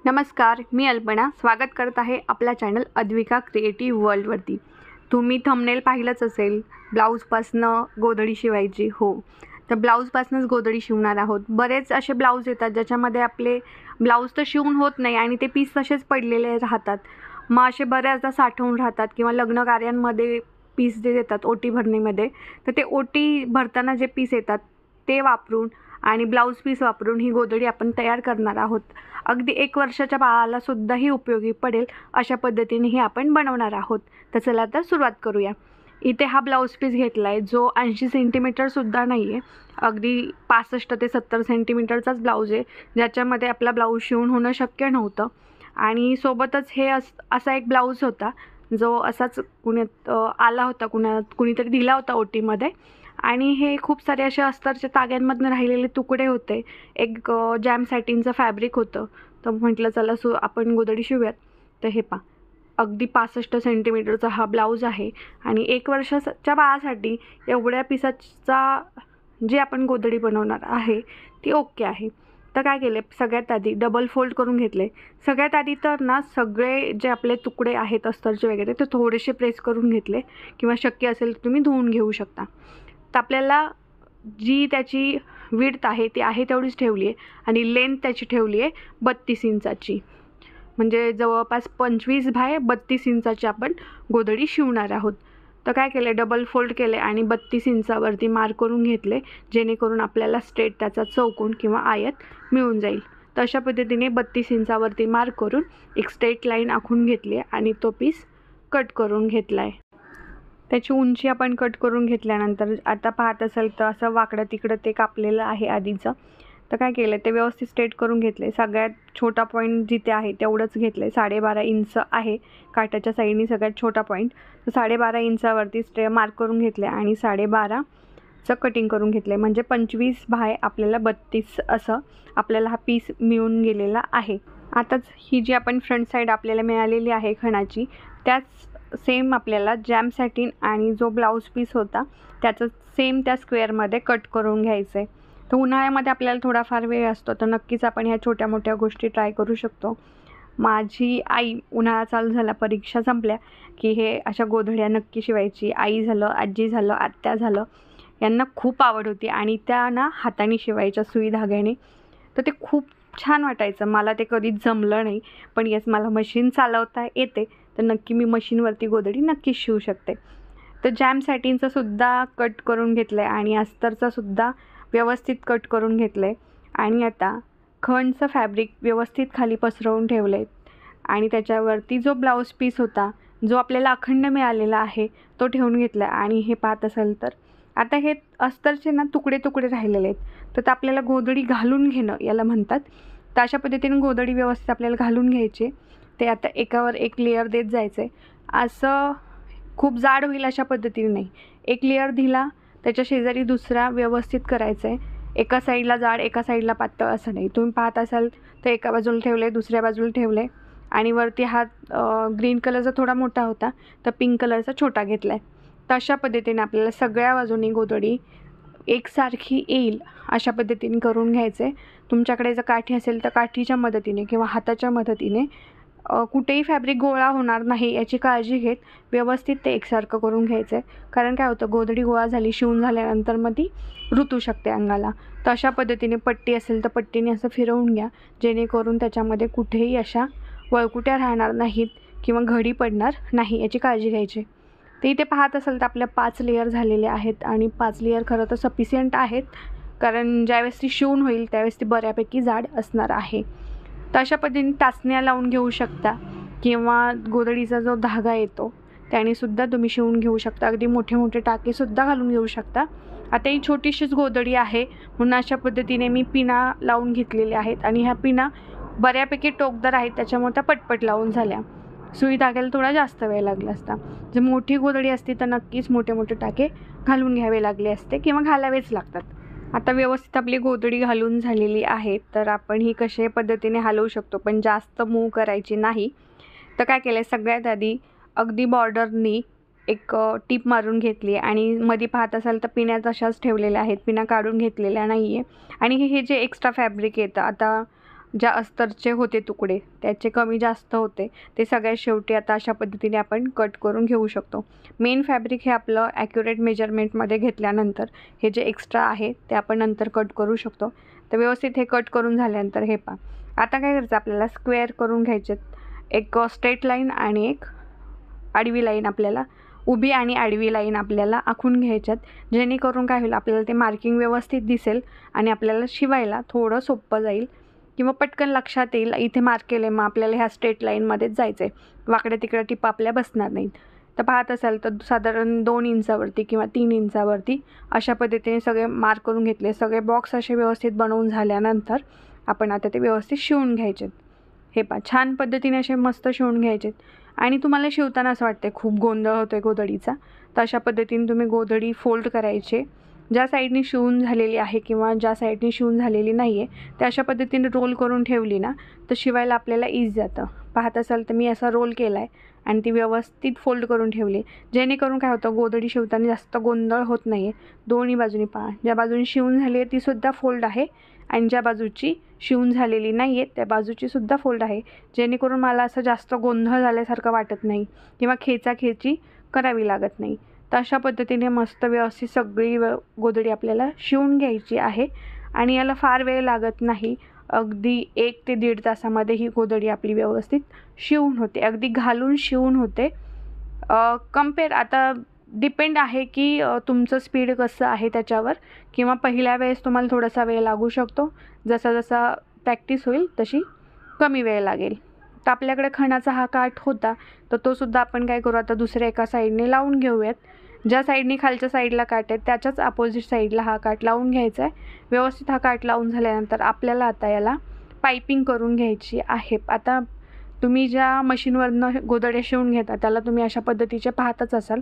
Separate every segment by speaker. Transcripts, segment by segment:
Speaker 1: नमस्कार, मी अल्पना स्वागत करत आहे आपल्या चॅनल अद्विका क्रिएटिव्ह वर्ल्डवरती। तुम्ही थंबनेल पाहिलंच असेल, ब्लाऊजपासनं गोधडी शिवायची। हो, तर ब्लाऊजपासूनच गोधडी शिवणार आहोत। बरेच असे ब्लाऊज येतात ज्याच्यामध्ये आपले ब्लाऊज तर शिवून होत नाही आणि ते पीस तसेच पडलेले राहतात। मग असे बऱ्याचदा साठवून राहतात किंवा लग्न कार्यांमध्ये पीस जे देतात ओटी भरणीमध्ये, तर ते ओटी भरताना जे पीस येतात ते वापरून आणि ब्लाऊज पीस वापरून ही गोधडी आपण तयार करणार आहोत। अगदी 1 वर्षाच्या बाळाला सुद्धाही उपयोगी पडेल अशा पद्धतीने ही आपण बनवणार आहोत। तर चला तर सुरुवात करूया। इथे हा ब्लाऊज पीस घेतला आहे जो 80 सेंटीमीटरसुद्धा नाही आहे, अगदी 65 ते 70 सेंटीमीटरचाच ब्लाऊज आहे, ज्याच्यामध्ये आपला ब्लाऊज शिवून होणं शक्य नव्हतं। आणि सोबतच हे असा एक ब्लाऊज होता जो असाच पुण्यात आला होता, कुणीतरी दिला होता ओटीमध्ये। आणि हे खूप सारे असे अस्तरच्या ताग्यांमधून राहिलेले तुकडे होते। एक जॅम सॅटिनचं फॅब्रिक होतं, तर म्हटलं चला आपण गोधडी शिवूयात। तर हे पहा, अगदी 65 सेंटीमीटरचा हा ब्लाऊज आहे आणि 1 वर्षाच्या बाळासाठी एवढ्या पिसाचा जी आपण गोधडी बनवणार आहे ती ओके आहे। तर काय केले, सगळ्यात आधी डबल फोल्ड करून घेतले। सगळ्यात आधी तर ना सगळे जे आपले तुकडे आहेत अस्तरचे वगैरे ते थोडेसे प्रेस करून घेतले किंवा शक्य असेल तर तुम्ही धुवून घेऊ शकता। तर आपल्याला जी त्याची विड्थ आहे ती आहे तेवढीच ठेवली आहे आणि लेंथ त्याची ठेवली आहे 32 इंचाची, म्हणजे जवळपास 25 बाय 32 इंचाची आपण गोधडी शिवणार आहोत। तर काय केले, डबल फोल्ड केले आणि 32 इंचावरती मार्क करून घेतले, जेणेकरून आपल्याला स्ट्रेट त्याचा चौकोन किंवा आयत मिळून जाईल। तर अशा पद्धतीने 32 इंचावरती मार्क करून एक स्ट्रेट लाईन आखून घेतली आहे आणि तो पीस कट करून घेतला आहे। त्याची उंची आपण कट करून घेतल्यानंतर आता पाहत असाल तर असं वाकडं तिकडं ते कापलेलं आहे आधीचं। तर काय केलं, ते व्यवस्थित स्ट्रेट करून घेतले। सगळ्यात छोटा पॉईंट जिथे आहे तेवढंच घेतलं आहे, 12.5 इंच आहे काठाच्या साईडनी सगळ्यात छोटा पॉईंट। तर 12.5 इंचावरती मार्क करून घेतले आणि 12.5चं कटिंग करून घेतले, म्हणजे 25 बाय आपल्याला 32 असं आपल्याला हा पीस मिळून गेलेला आहे। आताच ही जी आपण फ्रंट साईड आपल्याला मिळालेली आहे खणाची, त्याच सेम आपल्याला जॅम सॅटिन आणि जो ब्लाऊज पीस होता त्याचं सेम त्या स्क्वेअरमध्ये कट करून घ्यायचं आहे। तर उन्हाळ्यामध्ये आपल्याला थोडाफार वेळ असतो, तर नक्कीच आपण ह्या छोट्या मोठ्या गोष्टी ट्राय करू शकतो। माझी आई उन्हाळा चालू झाला, परीक्षा संपल्या की हे अशा गोधड्या नक्की शिवायची। आई झालं, आजी झालं, आत्या झालं, यांना खूप आवड होती आणि त्या ना हाताने शिवायच्या सुई धाग्याने। तर ते खूप छान वाटायचं। मला ते कधीच जमलं नाही, पण येस मला मशीन चालवता येते, तर नक्की मी मशीनवरती गोधडी नक्कीच शिवू शकते। तर जॅम सॅटिनचं सुद्धा कट करून घेतलं आहे आणि अस्तरचं सुद्धा व्यवस्थित कट करून घेतलं आहे आणि आता खणचं फॅब्रिक व्यवस्थित खाली पसरवून ठेवलं आहे आणि त्याच्यावरती जो ब्लाऊज पीस होता जो आपल्याला अखंड मिळालेला आहे तो ठेवून घेतला आहे। आणि हे पाहत असाल तर आता हे अस्तरचे ना तुकडे तुकडे राहिलेले आहेत, तर आपल्याला गोधडी घालून घेणं याला म्हणतात। तर अशा पद्धतीने गोधडी व्यवस्थित आपल्याला घालून घ्यायची। ते आता एकावर एक लेयर देत जायचं आहे, असं खूप जाड होईल अशा पद्धतीने नाही। एक लेयर दिला त्याच्या शेजारी दुसरा व्यवस्थित करायचं आहे, एका साईडला जाड एका साईडला पातळ असं नाही। तुम्ही पाहत असाल तर एका बाजूला ठेवले, दुसऱ्या बाजूला ठेवले आणि वरती हा ग्रीन कलरचा थोडा मोठा होता तर पिंक कलरचा छोटा घेतला आहे। तर अशा पद्धतीने आपल्याला सगळ्या बाजूनी गोधडी एकसारखी येईल अशा पद्धतीने करून घ्यायचं आहे। तुमच्याकडे जर काठी असेल तर काठीच्या मदतीने किंवा हाताच्या मदतीने कुठेही फॅब्रिक गोळा होणार नाही याची काळजी घेत व्यवस्थित ते एकसारखं करून घ्यायचं आहे, कारण काय होतं गोधडी गोळा झाली शिवून झाल्यानंतर मग ती रुतू शकते अंगाला। तर अशा पद्धतीने पट्टी असेल तर पट्टीने असं फिरवून घ्या, जेणेकरून त्याच्यामध्ये कुठेही अशा वळकुट्या राहणार नाहीत किंवा घडी पडणार नाही याची काळजी घ्यायची। तर इथे पाहत असाल तर आपल्या 5 लेयर झालेले आहेत आणि 5 लेयर खरं तर सफिशियंट आहेत, कारण ज्यावेळेस ती शिवून होईल त्यावेळेस ती बऱ्यापैकी जाड असणार आहे। तर अशा पद्धतीने टाचण्या लावून घेऊ शकता किंवा गोधडीचा जो धागा येतो त्यानेसुद्धा तुम्ही शिवून घेऊ शकता, अगदी मोठे मोठे टाकेसुद्धा घालून घेऊ शकता। आता ही छोटीशीच गोधडी आहे म्हणून अशा पद्धतीने मी पिना लावून घेतलेल्या आहेत आणि ह्या पिना बऱ्यापैकी टोकदार आहेत, त्याच्यामुळे त्या पटपट लावून झाल्या। सुई धाग्याला थोडा जास्त वेळ लागला असता। जर मोठी गोधडी असती तर नक्कीच मोठे मोठे टाके घालून घ्यावे लागले असते किंवा घालावेच लागतात। आता व्यवस्थित आपली गोधडी घालून झालेली आहे, तर आपण ही कशा पद्धतीने हलवू शकतो, पण जास्त मूव करायची नाही। तर काय केलं, सगळ्यात आधी अगदी बॉर्डरनी एक टीप मारून घेतली आणि मध्ये पाहत असाल तर पिण्या तशाच ठेवलेल्या आहेत, पिना काढून घेतलेल्या नाही आहे। आणि हे जे एक्स्ट्रा फॅब्रिक येतं, आता ज्या अस्तरचे होते तुकडे त्याचे कमी जास्त होते ते सगळ्यात शेवटी आता अशा पद्धतीने आपण कट करून घेऊ शकतो. मेन फॅब्रिक हे आपलं ॲक्युरेट मेजरमेंटमध्ये घेतल्यानंतर हे जे एक्स्ट्रा आहे ते आपण नंतर कट करू शकतो. तर व्यवस्थित हे कट करून झाल्यानंतर हे पहा, आता काय करायचं आपल्याला स्क्वेअर करून घ्यायचे. एक स्ट्रेट लाईन आणि एक आडवी लाईन, आपल्याला उभी आणि आडवी लाईन आपल्याला आखून घ्यायच्यात, जेणेकरून काय होईल आपल्याला ते मार्किंग व्यवस्थित दिसेल आणि आपल्याला शिवायला थोडं सोपं जाईल किंवा पटकन लक्षात येईल इथे मार्क केले, मग आपल्याला ह्या स्ट्रेट लाईनमध्येच जायचं आहे, वाकड्या तिकड्या टिपा आपल्या बसणार नाहीत. तर पाहत असाल तर साधारण 2 इंचावरती किंवा 3 इंचावरती अशा पद्धतीने सगळे मार्क करून घेतले. सगळे बॉक्स असे व्यवस्थित बनवून झाल्यानंतर आपण आता ते व्यवस्थित शिवून घ्यायचे. हे पहा, छान पद्धतीने असे मस्त शिवून घ्यायचे. आणि तुम्हाला शिवताना असं वाटते खूप गोंधळ होतो आहे गोधडीचा, तर अशा पद्धतीने तुम्ही गोधडी फोल्ड करायचे. ज्या साईडनी शिवून झालेली आहे किंवा ज्या साईडनी शिवून झालेली नाही आहे त्या अशा पद्धतीने रोल करून ठेवली ना तर शिवायला आपल्याला इझी जातं. पाहत असाल तर मी असा रोल केला आहे आणि ती व्यवस्थित फोल्ड करून ठेवली, जेणेकरून काय होतं गोधडी शिवताना जास्त गोंधळ होत नाही आहे. दोन्ही बाजूनी पहा, ज्या बाजूनी शिवून झाली आहे तीसुद्धा फोल्ड आहे आणि ज्या बाजूची शिवून झालेली नाही आहे त्या बाजूचीसुद्धा फोल्ड आहे, जेणेकरून मला असं जास्त गोंधळ झाल्यासारखं वाटत नाही किंवा खेचाखेची करावी लागत नाही. तर अशा पद्धतीने मस्त व्यवस्थित सगळी गोधडी आपल्याला शिवून घ्यायची आहे आणि याला फार वेळ लागत नाही. अगदी 1 ते 1.5 तासामध्ये ही गोधडी आपली व्यवस्थित शिवून होते, अगदी घालून शिवून होते. कंपेअर आता डिपेंड आहे की तुमचं स्पीड कसं आहे त्याच्यावर, किंवा पहिल्या वेळेस तुम्हाला थोडासा वेळ लागू शकतो, जसा जसा प्रॅक्टिस होईल तशी कमी वेळ लागेल. तर आपल्याकडे खणाचा हा काठ होता तर तो सुद्धा आपण काय करू आता दुसऱ्या एका साईडने लावून घेऊयात. ज्या साईडने खालच्या साईडला काठ आहे त्याच्याच अपोजिट साईडला हा काठ लावून घ्यायचा आहे. व्यवस्थित हा काठ लावून झाल्यानंतर आपल्याला आता याला पायपिंग करून घ्यायची आहे. आता तुम्ही ज्या मशीनवरनं गोधड्या शिवून घेता त्याला तुम्ही अशा पद्धतीचे पाहतच असाल.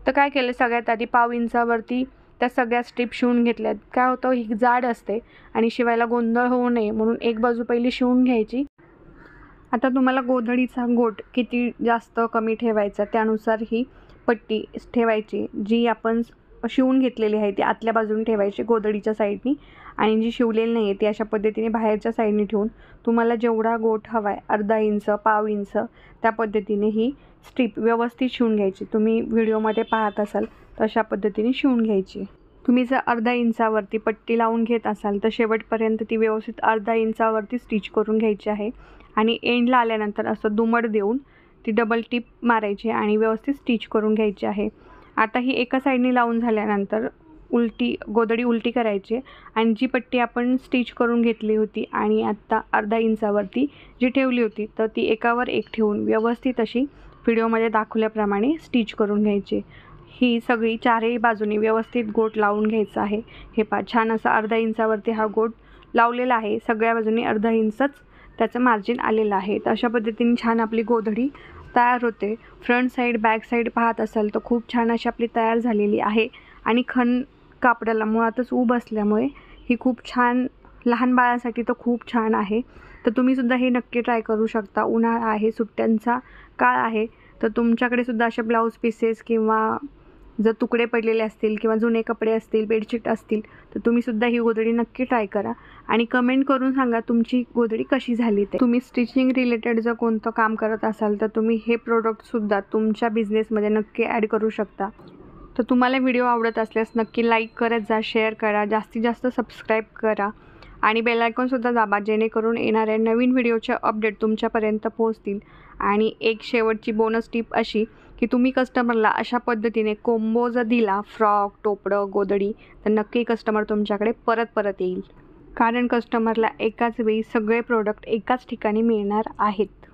Speaker 1: तर काय केलं, सगळ्यात आधी 1/2 इंचावरती त्या सगळ्या स्ट्रीप शिवून घेतल्यात. काय होतं ही जाड असते आणि शिवायला गोंधळ होऊ नये म्हणून एक बाजू पहिली शिवून घ्यायची. आता तुम्हाला गोधडीचा गोट किती जास्त कमी ठेवायचा त्यानुसार ही पट्टी ठेवायची. जी आपण शिवून घेतलेली आहे ती आतल्या बाजूने ठेवायची गोधडीच्या साईडनी आणि जी शिवलेली नाही आहे ती अशा पद्धतीने बाहेरच्या साईडने ठेवून तुम्हाला जेवढा गोट हवा आहे 1/2 इंच 1/2 इंच त्या पद्धतीने ही स्ट्रीप व्यवस्थित शिवून घ्यायची. तुम्ही व्हिडिओमध्ये पाहत असाल तर अशा पद्धतीने शिवून घ्यायची. तुम्ही जर 1/2 इंचावरती पट्टी लावून घेत असाल तर शेवटपर्यंत ती व्यवस्थित 1/2 इंचावरती स्टिच करून घ्यायची आहे आणि एंडला आल्यानंतर असं दुमड देऊन ती डबल टिप मारायची आणि व्यवस्थित स्टिच करून घ्यायची आहे. आता ही एका साईडने लावून झाल्यानंतर गोधडी उलटी करायची आणि जी पट्टी आपण स्टिच करून घेतली होती आणि आत्ता 1/2 इंचावरती जी ठेवली होती तर ती एकावर एक ठेवून व्यवस्थित अशी व्हिडिओमध्ये दाखवल्याप्रमाणे स्टिच करून घ्यायची. ही सगळी चारही बाजूनी व्यवस्थित गोट लावून घ्यायचा आहे. हे पहा, छान असा 1/2 इंचावरती हा गोट लावलेला आहे. सगळ्या बाजूनी 1/2 इंचच त्याचं मार्जिन आलेलं आहे. तर अशा पद्धतीने छान आपली गोधडी तयार होते. फ्रंट साईड बॅक साईड पाहत असाल तर खूप छान अशी आपली तयार झालेली आहे आणि खण कापडाला मुळातच ऊब असल्यामुळे ही खूप छान लहान बाळांसाठी तर खूप छान आहे. तर तुम्हीसुद्धा हे नक्की ट्राय करू शकता. उन्हाळा आहे, सुट्ट्यांचा काळ आहे, तर तुमच्याकडे सुद्धा अशा ब्लाऊज पीसेस किंवा जर तुकडे पडलेले असतील किंवा जुने कपडे असतील, बेडशीट असतील तर तुम्हीसुद्धा ही गोधडी नक्की ट्राय करा आणि कमेंट करून सांगा तुमची गोधडी कशी झाली ते. तुम्ही स्टिचिंग रिलेटेड जर कोणतं काम करत असाल तर तुम्ही हे प्रोडक्टसुद्धा तुमच्या बिझनेसमध्ये नक्की ॲड करू शकता. तर तुम्हाला व्हिडिओ आवडत असल्यास नक्की लाईक करत जा, शेअर करा, जास्तीत जास्त सबस्क्राईब करा आणि बेल आयकॉनसुद्धा दाबा, जेणेकरून येणाऱ्या नवीन व्हिडिओचे अपडेट तुमच्यापर्यंत पोहोचतील. आणि एक शेवटची बोनस टिप अशी की तुम्ही कस्टमरला अशा पद्धतीने कोंबो जर दिला, फ्रॉक, टोपडं, गोधडी, तर नक्की कस्टमर तुमच्याकडे परत येईल, कारण कस्टमरला एकाच वेळी सगळे प्रोडक्ट एकाच ठिकाणी मिळणार आहेत.